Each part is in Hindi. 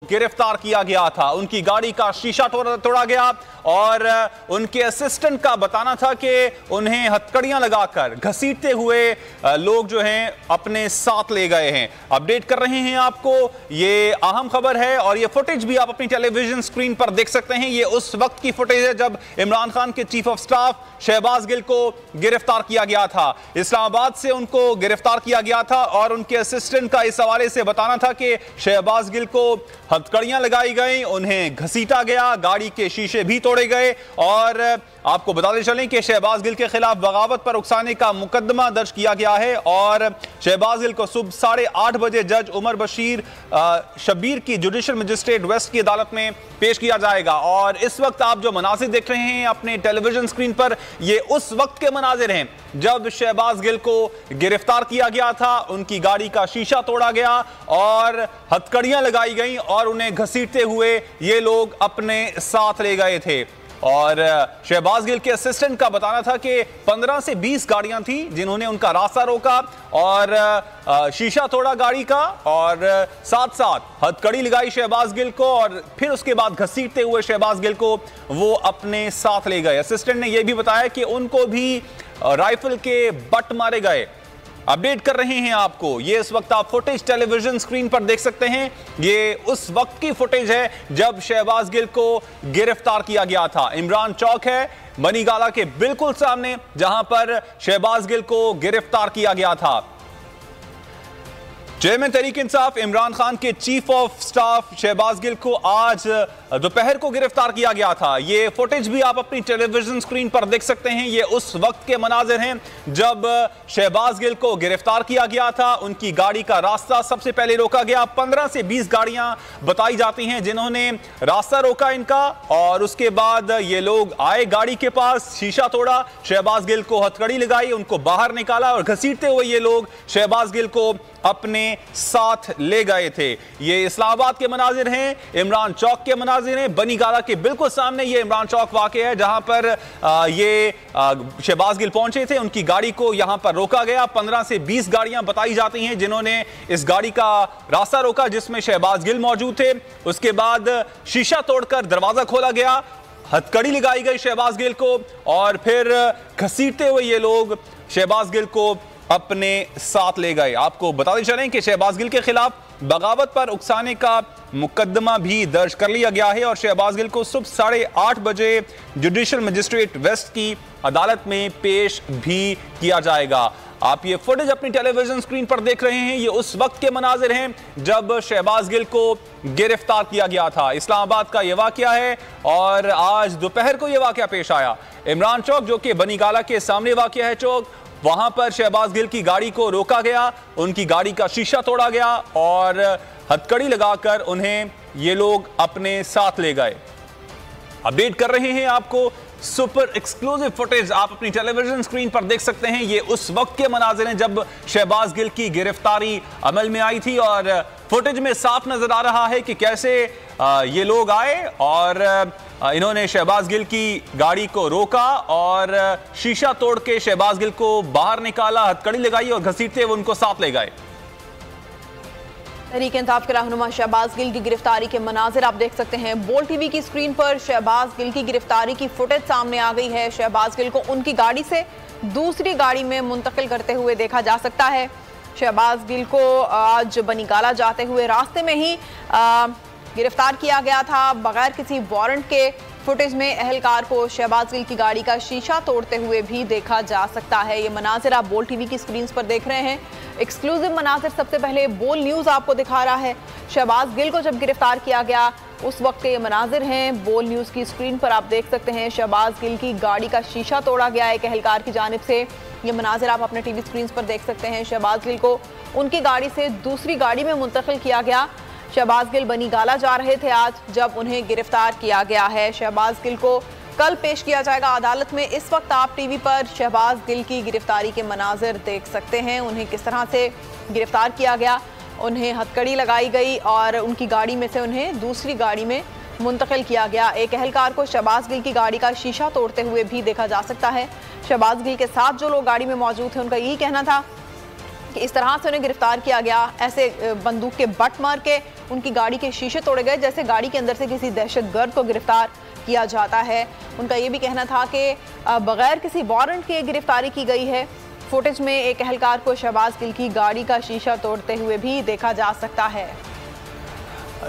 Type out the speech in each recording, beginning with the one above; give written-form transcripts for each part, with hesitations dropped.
गिरफ्तार किया गया था। उनकी गाड़ी का शीशा तोड़ा गया और उनके असिस्टेंट का बताना था कि उन्हें हथकड़ियां लगाकर घसीटते हुए लोग जो हैं अपने साथ ले गए हैं। अपडेट कर रहे हैं आपको, ये अहम खबर है और ये फुटेज भी आप अपनी टेलीविजन स्क्रीन पर देख सकते हैं। ये उस वक्त की फुटेज है जब इमरान खान के chief of staff Shahbaz Gill को गिरफ्तार किया गया था। इस्लामाबाद से उनको गिरफ्तार किया गया था और उनके असिस्टेंट का इस हवाले से बताना था कि शहबाज गिल को हथकड़ियां लगाई गई, उन्हें घसीटा गया, गाड़ी के शीशे भी तोड़े गए। और आपको बताते चलें कि शहबाज गिल के खिलाफ बगावत पर उकसाने का मुकदमा दर्ज किया गया है और शहबाज गिल को सुबह 8:30 बजे जज उमर बशीर शब्बीर की जुडिशल मजिस्ट्रेट वेस्ट की अदालत में पेश किया जाएगा। और इस वक्त आप जो मनाजिर देख रहे हैं अपने टेलीविजन स्क्रीन पर, ये उस वक्त के मनाजिर हैं जब शहबाज गिल को गिरफ्तार किया गया था, उनकी गाड़ी का शीशा तोड़ा गया और हथकड़ियां लगाई गई और उन्हें घसीटते हुए ये लोग अपने साथ ले गए थे। और शहबाज गिल के असिस्टेंट का बताना था कि 15 से 20 गाड़ियां थी जिन्होंने उनका रास्ता रोका और शीशा तोड़ा गाड़ी का और साथ साथ हथकड़ी लगाई शहबाज गिल को और फिर उसके बाद घसीटते हुए शहबाज गिल को वो अपने साथ ले गए। असिस्टेंट ने यह भी बताया कि उनको भी राइफल के बट मारे गए। अपडेट कर रहे हैं आपको, ये इस वक्त आप फुटेज टेलीविजन स्क्रीन पर देख सकते हैं। ये उस वक्त की फुटेज है जब शहबाज गिल को गिरफ्तार किया गया था। इमरान चौक है बनीगाला के बिल्कुल सामने जहां पर शहबाज गिल को गिरफ्तार किया गया था। चेयरमैन तहरीक इंसाफ इमरान खान के chief of staff Shahbaz Gill को आज दोपहर को गिरफ्तार किया गया था। ये फुटेज भी आप अपनी टेलीविजन स्क्रीन पर देख सकते हैं। ये उस वक्त के मनाजिर हैं जब शहबाज गिल को गिरफ्तार किया गया था। उनकी गाड़ी का रास्ता सबसे पहले रोका गया। 15 से 20 गाड़ियां बताई जाती हैं जिन्होंने रास्ता रोका इनका और उसके बाद ये लोग आए गाड़ी के पास, शीशा तोड़ा, शहबाज गिल को हथकड़ी लगाई, उनको बाहर निकाला और घसीटते हुए ये लोग शहबाज गिल को अपने साथ ले गए थे। ये इस्लामाबाद के मनाजिर हैं, इमरान चौक के मनाजिर हैं। बनीगाला के बिल्कुल सामने ये इमरान चौक वाक़ है जहां पर ये शहबाज गिल पहुंचे थे। उनकी गाड़ी को यहां पर रोका गया। 15 से 20 गाड़ियां बताई जाती हैं जिन्होंने इस गाड़ी का रास्ता रोका जिसमें शहबाज गिल मौजूद थे। उसके बाद शीशा तोड़कर दरवाजा खोला गया, हथकड़ी लगाई गई शहबाज गिल को और फिर घसीटते हुए ये लोग शहबाज गिल को अपने साथ ले गए। आपको बताते चलें कि शहबाज गिल के खिलाफ बगावत पर उकसाने का मुकदमा भी दर्ज कर लिया गया है और शहबाज गिल को सुबह 8:30 बजे जुडिशल मजिस्ट्रेट वेस्ट की अदालत में पेश भी किया जाएगा। आप ये फुटेज अपनी टेलीविजन स्क्रीन पर देख रहे हैं। ये उस वक्त के मनाजिर हैं जब शहबाज गिल को गिरफ्तार किया गया था। इस्लामाबाद का यह वाकया है और आज दोपहर को यह वाकया पेश आया। इमरान चौक जो कि बनीगाला के सामने वाकया है चौक, वहां पर शहबाज गिल की गाड़ी को रोका गया, उनकी गाड़ी का शीशा तोड़ा गया और हथकड़ी लगाकर उन्हें ये लोग अपने साथ ले गए। अपडेट कर रहे हैं आपको, सुपर एक्सक्लूसिव फुटेज आप अपनी टेलीविजन स्क्रीन पर देख सकते हैं। ये उस वक्त के मनाजिर हैं जब शहबाज गिल की गिरफ्तारी अमल में आई थी और फुटेज में साफ नजर आ रहा है कि कैसे ये लोग आए और इन्होंने शहबाज गिल की गाड़ी को रोका और शीशा तोड़ के शहबाज गिल को बाहर निकाला, हथकड़ी लगाई और घसीटते हुए उनको साथ ले गए। तहरीक इंसाफ के रहनुमा शहबाज गिल की गिरफ्तारी के मनाजिर आप देख सकते हैं। बोल टीवी की स्क्रीन पर शहबाज गिल की गिरफ्तारी की फुटेज सामने आ गई है। शहबाज गिल को उनकी गाड़ी से दूसरी गाड़ी में मुंतकिल करते हुए देखा जा सकता है। शहबाज गिल को आज बनीगाला जाते हुए रास्ते में ही गिरफ्तार किया गया था बगैर किसी वारंट के। फुटेज में अहलकार को शहबाज गिल की गाड़ी का शीशा तोड़ते हुए भी देखा जा सकता है। ये मनाजिर आप बोल टीवी की स्क्रीन पर देख रहे हैं। एक्सक्लूसिव मनाजिर सबसे पहले बोल न्यूज़ आपको दिखा रहा है। शहबाज गिल को जब गिरफ्तार किया गया उस वक्त के ये मनाजिर हैं। बोल न्यूज़ की स्क्रीन पर आप देख सकते हैं शहबाज गिल की गाड़ी का शीशा तोड़ा गया एक अहलकार की जानिब से। ये मनाजिर आप अपने टीवी स्क्रीन पर देख सकते हैं। शहबाज गिल को उनकी गाड़ी से दूसरी गाड़ी में मुंतकिल किया गया। शहबाज गिल बनीगाला जा रहे थे आज जब उन्हें गिरफ्तार किया गया है। शहबाज गिल को कल पेश किया जाएगा अदालत में। इस वक्त आप टीवी पर शहबाज गिल की गिरफ्तारी के मनाजिर देख सकते हैं। उन्हें किस तरह से गिरफ्तार किया गया, उन्हें हथकड़ी लगाई गई और उनकी गाड़ी में से उन्हें दूसरी गाड़ी में मुंतकिल किया गया। एक अहलकार को शहबाज गिल की गाड़ी का शीशा तोड़ते हुए भी देखा जा सकता है। शहबाज गिल के साथ जो लोग गाड़ी में मौजूद थे उनका यही कहना था कि इस तरह से उन्हें गिरफ्तार किया गया, ऐसे बंदूक के बट मार के उनकी गाड़ी के शीशे तोड़े गए, जैसे गाड़ी के अंदर से किसी दहशतगर्द को गिरफ्तार किया जाता है। उनका ये भी कहना था कि बगैर किसी वारंट के गिरफ्तारी की गई है। फुटेज में एक एहलकार को शहबाज गिल की गाड़ी का शीशा तोड़ते हुए भी देखा जा सकता है।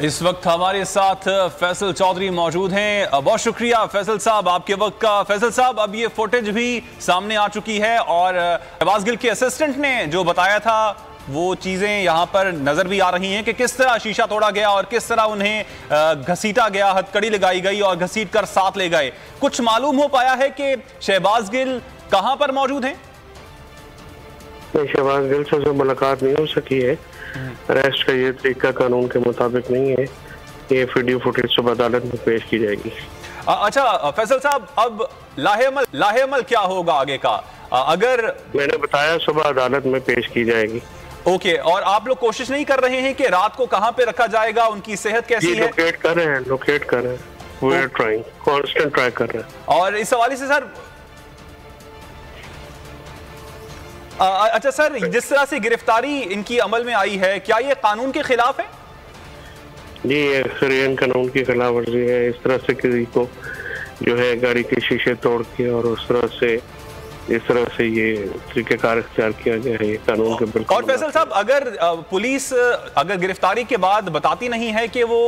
इस वक्त हमारे साथ फैसल चौधरी मौजूद हैं। बहुत शुक्रिया फैसल साहब आपके वक्त का। फैसल साहब, अब ये फुटेज भी सामने आ चुकी है और शहबाज गिल के असिस्टेंट ने जो बताया था वो चीजें यहां पर नजर भी आ रही हैं कि किस तरह शीशा तोड़ा गया और किस तरह उन्हें घसीटा गया, हथकड़ी लगाई गई और घसीट कर साथ ले गए। कुछ मालूम हो पाया है कि शहबाज गिल कहां पर मौजूद हैं? शहबाज गिल से मुलाकात नहीं हो सकी है। अरेस्ट का ये तरीका कानून के मुताबिक नहीं है। ये वीडियो फुटेज सुबह अदालत में पेश की जाएगी। अच्छा फैसल साहब, अब लाहेअमल क्या होगा आगे का? अगर मैंने बताया सुबह अदालत में पेश की जाएगी। ओके, और आप लोग कोशिश नहीं कर रहे हैं कि रात को कहां पे रखा जाएगा? उनकी सेहत कैसी है? लोकेट कर रहे हैं we are trying, constant try कर रहे हैं। और इस हवाले से सर, अच्छा सर, जिस तरह से गिरफ्तारी इनकी अमल में आई है, क्या ये कानून के खिलाफ है? जी, ये सरियन कानून की खिलाफ वर्जी है। इस तरह से किसी को जो है गाड़ी के शीशे तोड़ के और इस तरह से ये तरीक़ेकार इख्तियार किया गया है, ये कानून के बिल्कुल। और फैसल साहब, अगर पुलिस अगर गिरफ्तारी के बाद बताती नहीं है कि वो